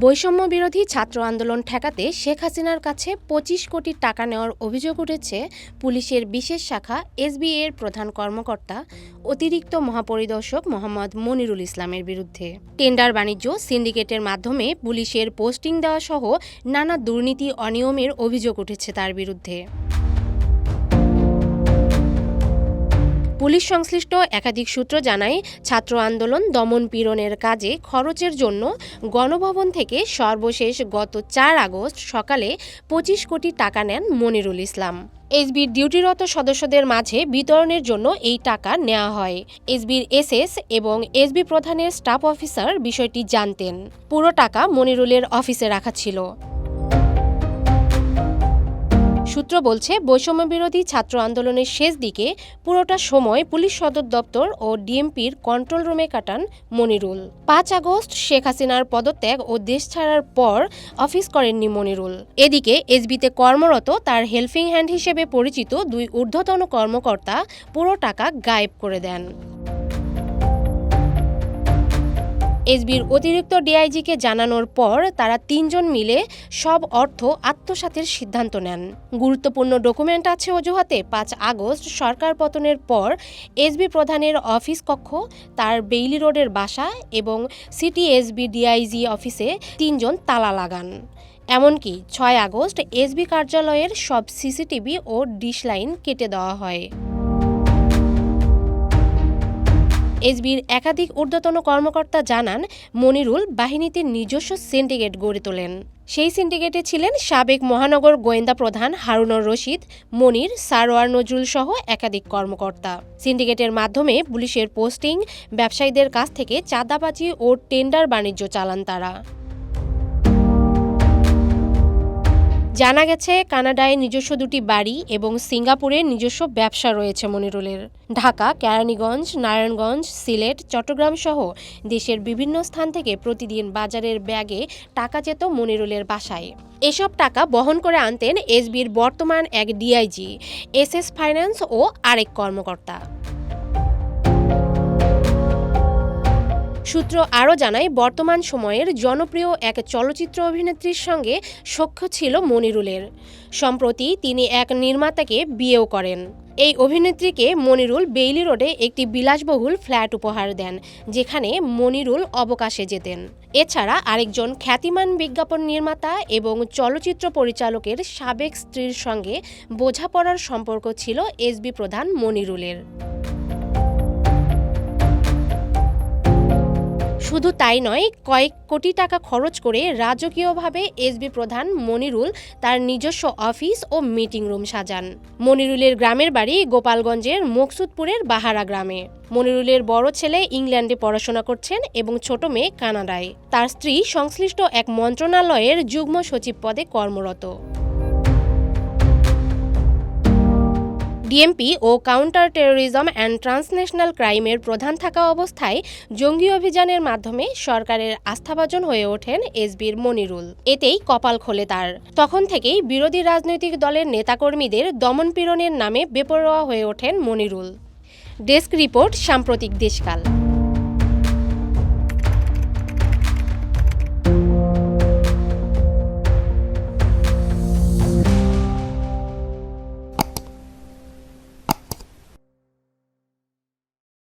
বৈষম্য বিরোধী ছাত্র আন্দোলন ঠেকাতে শেখ হাসিনার কাছে ২৫ কোটি টাকা নেওয়ার অভিযোগ উঠেছে পুলিশের বিশেষ শাখা এসবি এর প্রধান কর্মকর্তা অতিরিক্ত মহাপরিদর্শক মোহাম্মদ মনিরুল ইসলামের বিরুদ্ধে। টেন্ডার বাণিজ্য সিন্ডিকেটের মাধ্যমে পুলিশের পোস্টিং দেওয়া সহ নানা দুর্নীতি অনিয়মের অভিযোগ উঠেছে তার বিরুদ্ধে। পুলিশ সংশ্লিষ্ট একাধিক সূত্র জানায়, ছাত্র আন্দোলন দমন পীড়নের কাজে খরচের জন্য গণভবন থেকে সর্বশেষ গত ৪ আগস্ট সকালে ২৫ কোটি টাকা নেন মনিরুল ইসলাম। এসবির ডিউটিরত সদস্যদের মাঝে বিতরণের জন্য এই টাকা নেওয়া হয়। এসবির এসএস এবং এসবি প্রধানের স্টাফ অফিসার বিষয়টি জানতেন। পুরো টাকা মনিরুলের অফিসে রাখা ছিল। সূত্র বলছে, বৈষম্য বিরোধী ছাত্র আন্দোলনের শেষ দিকে পুরোটা সময় পুলিশ সদর দপ্তর ও ডিএমপির কন্ট্রোল রুমে কাটান মনিরুল। ৫ আগস্ট শেখ হাসিনার পদত্যাগ ও দেশ ছাড়ার পর অফিস করেননি মনিরুল। এদিকে এসবিতে কর্মরত তার হেল্পিং হ্যান্ড হিসেবে পরিচিত ২ ঊর্ধ্বতন কর্মকর্তা পুরো টাকা গায়েব করে দেন। এসবির অতিরিক্ত ডিআইজিকে জানানোর পর তারা ৩ জন মিলে সব অর্থ আত্মসাতের সিদ্ধান্ত নেন। গুরুত্বপূর্ণ ডকুমেন্ট আছে অজুহাতে ৫ আগস্ট সরকার পতনের পর এসবি প্রধানের অফিস কক্ষ, তার বেইলি রোডের বাসা এবং সিটি এসবি ডিআইজি অফিসে ৩ জন তালা লাগান। এমনকি ৬ আগস্ট এসবি কার্যালয়ের সব সিসিটিভি ও ডিশ লাইন কেটে দেওয়া হয়। এসবির একাধিক ঊর্ধ্বতন কর্মকর্তা জানান, মনিরুল বাহিনীতে নিজস্ব সিন্ডিকেট গড়ে তোলেন। সেই সিন্ডিকেটে ছিলেন সাবেক মহানগর গোয়েন্দা প্রধান হারুনুর রশিদ, মনির, সারোয়ার নজরুল সহ একাধিক কর্মকর্তা। সিন্ডিকেটের মাধ্যমে পুলিশের পোস্টিং, ব্যবসায়ীদের কাছ থেকে চাঁদাবাজি ও টেন্ডার বাণিজ্য চালান তারা। জানা গেছে, কানাডায় নিজস্ব ২টি বাড়ি এবং সিঙ্গাপুরে নিজস্ব ব্যবসা রয়েছে মনিরুলের। ঢাকা, কেরানীগঞ্জ, নারায়ণগঞ্জ, সিলেট, চট্টগ্রাম সহ দেশের বিভিন্ন স্থান থেকে প্রতিদিন বাজারের ব্যাগে টাকা যেত মনিরুলের বাসায়। এসব টাকা বহন করে আনতেন এসবির বর্তমান এক ডিআইজি, এসএস ফাইন্যান্স ও আরেক কর্মকর্তা। সূত্র আরও জানায়, বর্তমান সময়ের জনপ্রিয় এক চলচ্চিত্র অভিনেত্রীর সঙ্গে সখ্য ছিল মনিরুলের। সম্প্রতি তিনি এক নির্মাতাকে বিয়েও করেন। এই অভিনেত্রীকে মনিরুল বেইলি রোডে একটি বিলাসবহুল ফ্ল্যাট উপহার দেন, যেখানে মনিরুল অবকাশে যেতেন। এছাড়া আরেকজন খ্যাতিমান বিজ্ঞাপন নির্মাতা এবং চলচ্চিত্র পরিচালকের সাবেক স্ত্রীর সঙ্গে বোঝাপড়ার সম্পর্ক ছিল এসবি প্রধান মনিরুলের। শুধু তাই নয়, কয়েক কোটি টাকা খরচ করে রাজকীয়ভাবে এসবি প্রধান মনিরুল তার নিজস্ব অফিস ও মিটিং রুম সাজান। মনিরুলের গ্রামের বাড়ি গোপালগঞ্জের মকসুদপুরের বাহারা গ্রামে। মনিরুলের বড় ছেলে ইংল্যান্ডে পড়াশোনা করছেন এবং ছোট মেয়ে কানাডায়। তার স্ত্রী সংশ্লিষ্ট এক মন্ত্রণালয়ের যুগ্ম সচিব পদে কর্মরত। ডিএমপি ও কাউন্টার টেরোরিজম অ্যান্ড ট্রান্সন্যাশনাল ক্রাইমের প্রধান থাকা অবস্থায় জঙ্গি অভিযানের মাধ্যমে সরকারের আস্থাভাজন হয়ে ওঠেন এসবির মনিরুল। এতেই কপাল খোলে তার। তখন থেকেই বিরোধী রাজনৈতিক দলের নেতাকর্মীদের দমনপীড়নের নামে বেপরোয়া হয়ে ওঠেন মনিরুল। ডেস্ক রিপোর্ট, সাম্প্রতিক দেশকাল।